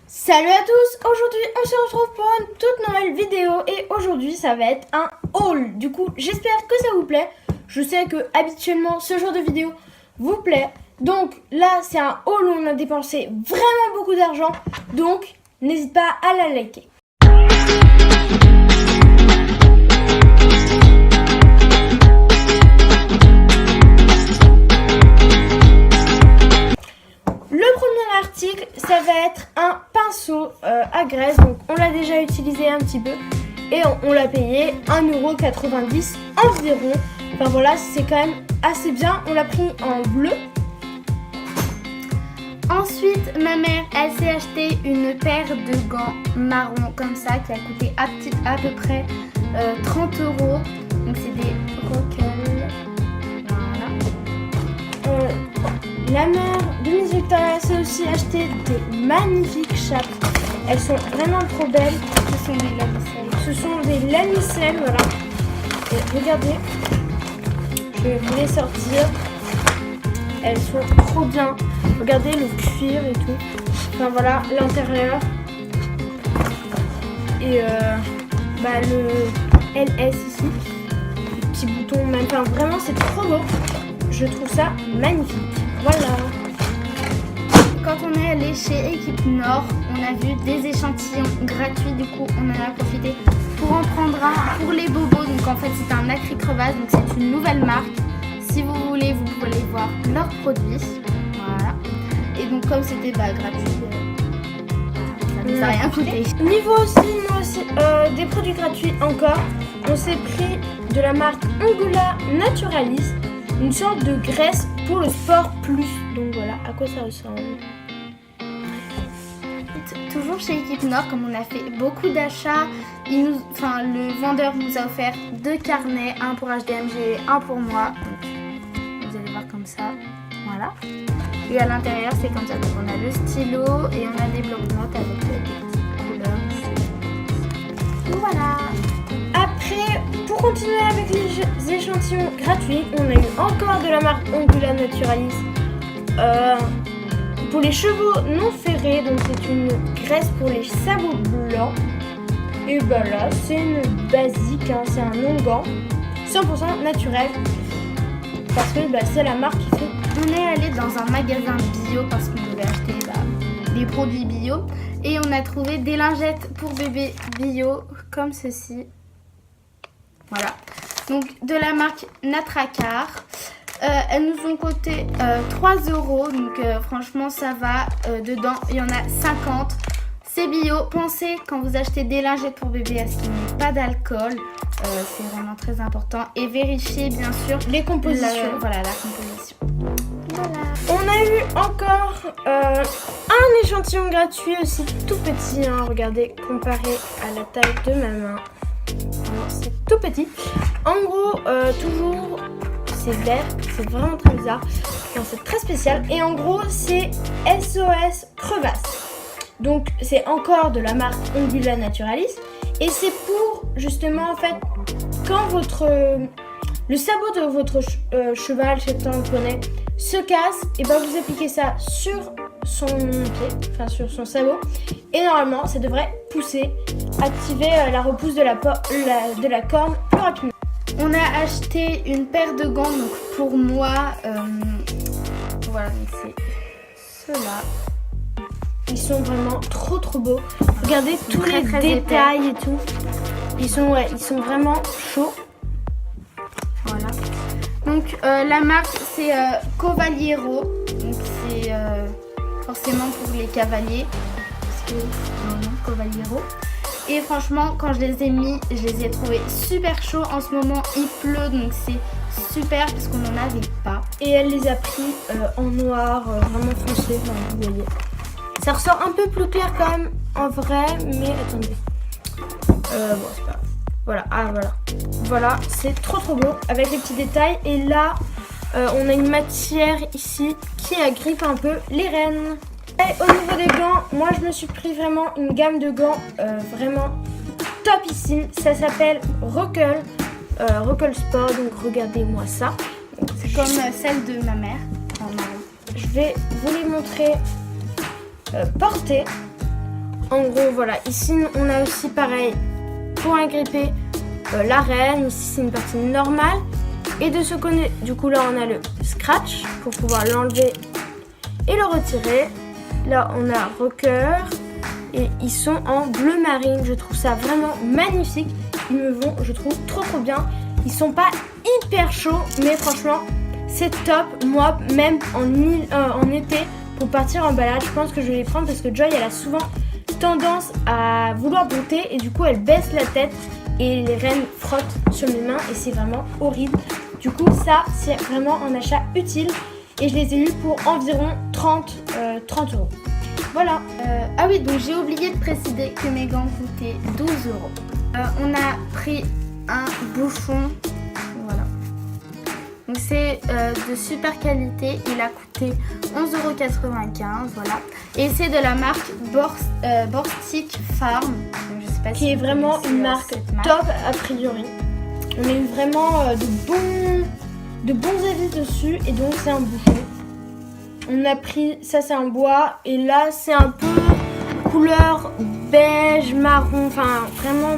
Salut à tous, aujourd'hui on se retrouve pour une toute nouvelle vidéo et aujourd'hui ça va être un haul. Du coup j'espère que ça vous plaît. Je sais que habituellement ce genre de vidéo vous plaît. Donc là c'est un haul où on a dépensé vraiment beaucoup d'argent. Donc n'hésite pas à la liker. L'article, ça va être un pinceau à graisse, donc on l'a déjà utilisé un petit peu et on l'a payé 1,90€ environ. Enfin voilà, c'est quand même assez bien. On l'a pris en bleu. Ensuite, ma mère, elle s'est acheté une paire de gants marron comme ça qui a coûté à peu près 30 €. Donc c'est des Rockell. Voilà. La mère de Miss Victoria s'est aussi acheté des magnifiques chapes. Elles sont vraiment trop belles. Ce sont des lamiselles. Ce sont des lamiselles, voilà. Et regardez, je vais vous les sortir. Elles sont trop bien. Regardez le cuir et tout. Enfin voilà, l'intérieur. Et le LS ici. Les petits boutons, même. Enfin vraiment, c'est trop beau. Je trouve ça magnifique. Voilà. Quand on est allé chez Équipe Nord, on a vu des échantillons gratuits. Du coup, on en a profité pour en prendre un pour les bobos. Donc en fait, c'est un acry crevasse. Donc c'est une nouvelle marque. Si vous voulez, vous pouvez aller voir leurs produits. Voilà. Et donc comme c'était gratuit, ça nous a rien coûté. Niveau aussi, des produits gratuits encore. On s'est pris de la marque Ongula Naturalis. Une sorte de graisse pour le sport plus. Donc voilà à quoi ça ressemble. Toujours chez Équipe Nord, comme on a fait beaucoup d'achats, le vendeur nous a offert 2 carnets, un pour HDMG et un pour moi. Donc, vous allez voir comme ça. Voilà. Et à l'intérieur, c'est comme ça. Donc on a le stylo et on a des blocs-notes avec des petites couleurs ici. Donc voilà. Après, pour continuer avec les échantillons gratuits, on a eu encore de la marque Ongula Naturalis pour les chevaux non ferrés. Donc c'est une graisse pour les sabots blancs. Et là, c'est une basique, hein, c'est un onguent 100% naturel. Parce que c'est la marque qui fait. On est allé dans un magasin bio parce qu'on devait acheter des produits bio. Et on a trouvé des lingettes pour bébé bio comme ceci. Voilà, donc de la marque Natracar. Elles nous ont coûté 3 €. Donc franchement ça va. Dedans il y en a 50. C'est bio. Pensez quand vous achetez des lingettes pour bébé à ce qu'il n'y ait pas d'alcool. C'est vraiment très important. Et vérifiez bien sûr les compositions. Voilà, la composition. Voilà. On a eu encore un échantillon gratuit aussi tout petit, hein, regardez, comparé à la taille de ma main. C'est tout petit. En gros, toujours, c'est vert, c'est vraiment très bizarre. Enfin, c'est très spécial. Et en gros, c'est SOS crevasse. Donc, c'est encore de la marque Ongula Naturalis. Et c'est pour, justement, en fait, quand le sabot de votre cheval, je sais pas, on connaît, se casse, et ben vous appliquez ça sur son pied, enfin sur son sabot, et normalement ça devrait pousser, activer la repousse de la corne plus rapidement. On a acheté une paire de gants donc pour moi, voilà, donc c'est ceux-là. Ils sont vraiment trop beaux. Regardez tous les détails épais. Et tout. Ils sont vraiment chauds. Voilà. Donc la marque c'est Cavaliero. Donc c'est forcément pour les cavaliers. Parce que Cavaliero. Et franchement quand je les ai mis, je les ai trouvés super chauds. En ce moment il pleut donc c'est super parce qu'on n'en avait pas. Et elle les a pris en noir, vraiment foncé, enfin, vous voyez. Ça ressort un peu plus clair quand même en vrai, mais attendez. Bon c'est pas grave. Voilà, voilà, c'est trop beau avec les petits détails. Et là, on a une matière ici qui agrippe un peu les rênes. Et au niveau des gants, moi je me suis pris vraiment une gamme de gants vraiment topissime. Ça s'appelle Rockell Sport, donc regardez-moi ça. C'est comme celle de ma mère en marron. Je vais vous les montrer portées. En gros, voilà. Ici, on a aussi pareil pour agripper l'arène. Ici, c'est une partie normale. Et de ce côté, du coup, là, on a le scratch pour pouvoir l'enlever et le retirer. Là, on a rocker. Et ils sont en bleu marine. Je trouve ça vraiment magnifique. Ils me vont, je trouve, trop bien. Ils sont pas hyper chauds, mais franchement, c'est top. Moi, même en été, pour partir en balade, je pense que je vais les prendre parce que Joy, elle a souvent tendance à vouloir brouter et du coup, elle baisse la tête et les rennes frottent sur mes mains et c'est vraiment horrible. Du coup, ça, c'est vraiment un achat utile et je les ai eus pour environ 30 €. Voilà. Ah oui, donc j'ai oublié de préciser que mes gants coûtaient 12 €. On a pris un bouchon, voilà. Donc c'est de super qualité, il a coûté 11,95 €, voilà. Et c'est de la marque Borstic Farm. Donc, je sais pas qui est vraiment une marque top a priori. On a eu vraiment de bons avis dessus et donc c'est un bouchon. On a pris, ça c'est un bois et là c'est un peu couleur beige, marron, enfin vraiment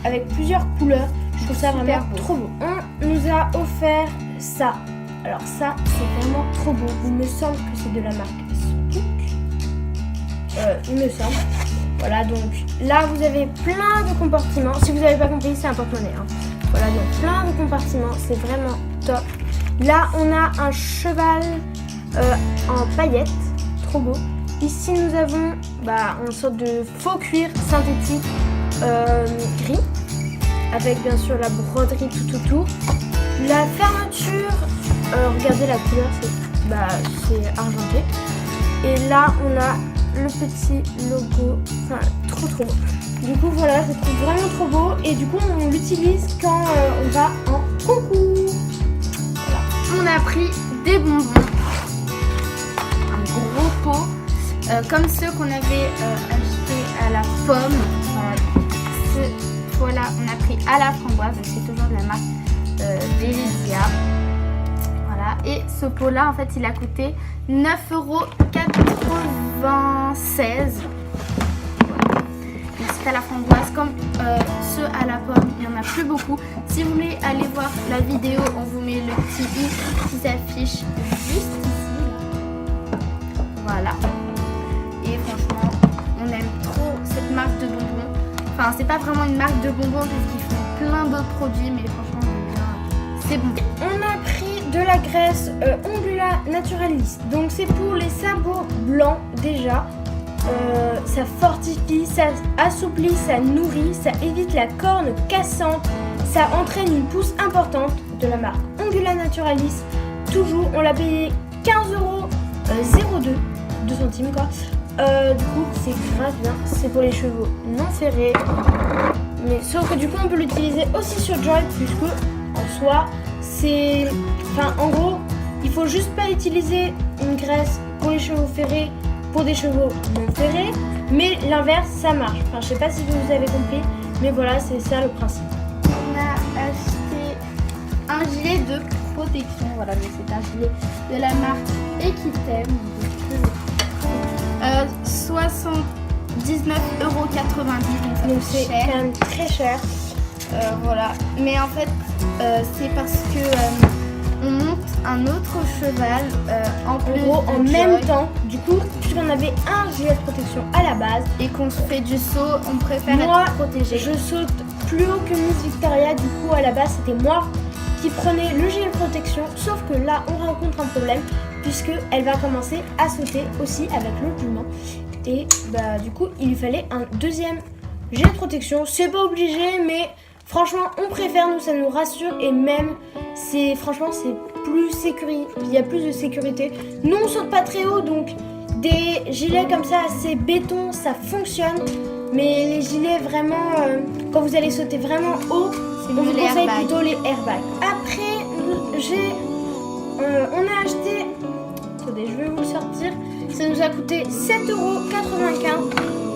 avec plusieurs couleurs. Je trouve ça vraiment trop beau. On nous a offert ça. Alors ça c'est vraiment trop beau. Il me semble que c'est de la marque Spook. Il me semble. Voilà, donc là vous avez plein de compartiments. Si vous n'avez pas compris, c'est un porte-monnaie. Hein. Voilà, donc plein de compartiments. C'est vraiment top. Là on a un cheval en paillettes, trop beau. Ici nous avons une sorte de faux cuir synthétique gris avec bien sûr la broderie tout autour. La fermeture, regardez la couleur, c'est argenté. Et là on a le petit logo, enfin trop beau. Du coup voilà, je trouve vraiment trop beau et du coup on l'utilise quand on va en concours. Voilà. On a pris des bonbons. Gros pot comme ceux qu'on avait achetés à la pomme. Voilà, on a pris à la framboise, donc c'est toujours de la marque Vélésia. Voilà, et ce pot là en fait il a coûté 9,96 €. Voilà. C'est à la framboise comme ceux à la pomme, il n'y en a plus beaucoup. Si vous voulez aller voir la vidéo, on vous met le petit i qui s'affiche juste ici. Voilà. Et franchement, on aime trop cette marque de bonbons. Enfin, c'est pas vraiment une marque de bonbons parce qu'ils font plein d'autres produits, mais franchement, c'est bon. On a pris de la graisse Ongula Naturalis. Donc c'est pour les sabots blancs déjà. Ça fortifie, ça assouplit, ça nourrit, ça évite la corne cassante. Ça entraîne une pousse importante de la marque Ongula Naturalis. Toujours, on l'a payé 15,02 centimes quoi. Du coup c'est grave bien, c'est pour les chevaux non ferrés. Mais sauf que du coup on peut l'utiliser aussi sur Joy puisque en soi c'est... Enfin en gros il faut juste pas utiliser une graisse pour les chevaux ferrés pour des chevaux non ferrés. Mais l'inverse ça marche. Enfin je sais pas si vous avez compris mais voilà c'est ça le principe. On a acheté un gilet de protection. Voilà, mais c'est un gilet de la marque Equitem. 79,90 €, donc c'est quand même très cher. Voilà, mais en fait c'est parce que on monte un autre cheval en même temps. Du coup, puisqu'on avait un gilet de protection à la base et qu'on se fait du saut, on préfère être protégé. Je saute plus haut que Miss Victoria. Du coup, à la base, c'était moi qui prenais le gilet de protection. Sauf que là, on rencontre un problème puisque elle va commencer à sauter aussi avec le jument. Et du coup, il lui fallait un deuxième gilet de protection. C'est pas obligé, mais franchement, on préfère, nous, ça nous rassure et même, franchement, c'est plus sécurisé. Il y a plus de sécurité. Nous, on saute pas très haut, donc des gilets comme ça, assez béton, ça fonctionne. Mais les gilets vraiment, quand vous allez sauter vraiment haut, on vous conseille plutôt les airbags. Après, on a acheté, attendez, je vais vous le sortir. Ça nous a coûté 7,95 €.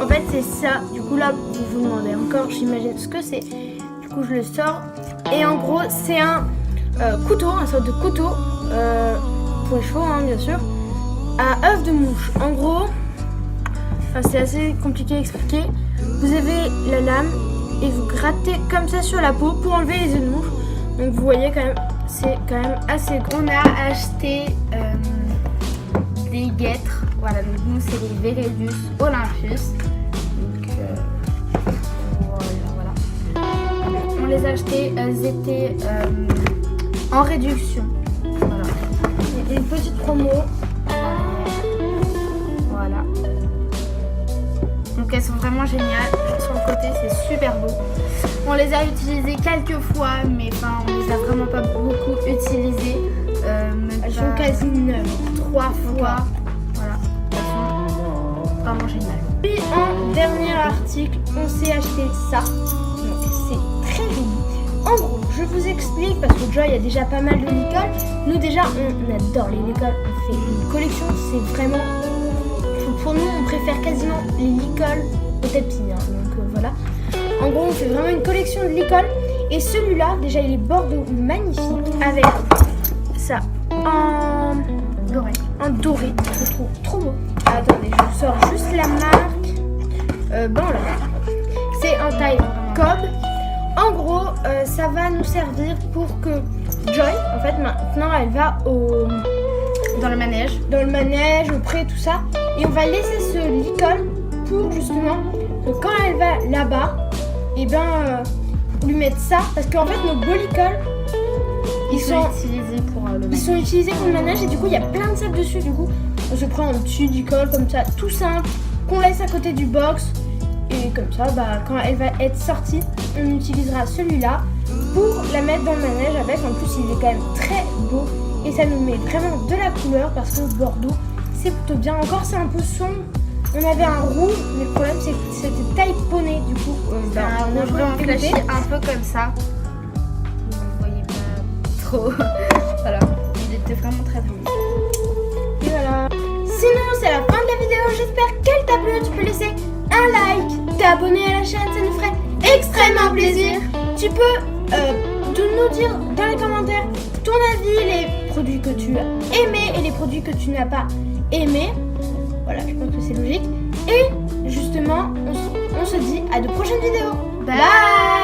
En fait, c'est ça. Du coup, là, vous vous demandez encore, j'imagine ce que c'est. Du coup, je le sors. Et en gros, c'est un couteau, un sorte de couteau pour les chevaux, hein, bien sûr, à œuf de mouche. En gros, Enfin, c'est assez compliqué à expliquer. Vous avez la lame et vous grattez comme ça sur la peau pour enlever les œufs de mouche. Donc vous voyez quand même, c'est quand même assez gros. On a acheté des guêtres. Voilà, donc nous c'est les Veredus Olympus. Donc voilà. On les a achetés, elles étaient en réduction. Voilà. Et une petite promo. Voilà. Donc elles sont vraiment géniales. Sur le côté c'est super beau. On les a utilisées quelques fois, mais enfin on les a vraiment pas beaucoup utilisées. Elles sont quasi neuves. 3 fois. Voilà. Elles sont vraiment géniales. Puis en dernier article, on s'est acheté ça. Donc c'est très joli. En gros, je vous explique parce que Joy a déjà pas mal de Nicole. Nous déjà, on adore les Nicole. On fait une collection, c'est vraiment... Pour nous, on préfère quasiment les Nicole au tapis. Hein. Donc voilà. En gros, on fait vraiment une collection de Nicole. Et celui-là, déjà, il est bordeaux magnifique avec ça en Doré. En doré. Je trouve trop beau. Attendez, je vous sors juste la marque. Bon là. C'est en taille Cobb. En gros, ça va nous servir pour que Joy, en fait, maintenant, elle va Dans le manège. dans le manège, au pré, tout ça. Et on va laisser ce licol pour justement que quand elle va là-bas, et ben lui mettre ça. Parce qu'en fait, nos beaux licols, Ils sont utilisés pour le ils manège. sont utilisés pour le manège et du coup, il y a plein de sacs dessus. Du coup, on se prend un petit licol comme ça, tout simple, qu'on laisse à côté du box. Et comme ça, bah, quand elle va être sortie, on utilisera celui-là pour la mettre dans le manège avec. En plus, il est quand même très beau et ça nous met vraiment de la couleur parce que Bordeaux, c'est plutôt bien. Encore, c'est un peu sombre. On avait un rouge, mais le problème, c'est que c'était taille poney. Du coup, On a vraiment dégoûté. flashy un peu comme ça. Vous voyez pas trop. Voilà. Il était vraiment très beau. Et voilà. Sinon, c'est la fin de la vidéo. J'espère qu'elle t'a plu. Tu peux laisser un like, t'abonner à la chaîne, ça nous ferait extrêmement plaisir. Tu peux nous dire dans les commentaires ton avis, les produits que tu as aimés et les produits que tu n'as pas aimés. Voilà, je pense que c'est logique. Et justement, on se dit à de prochaines vidéos. Bye.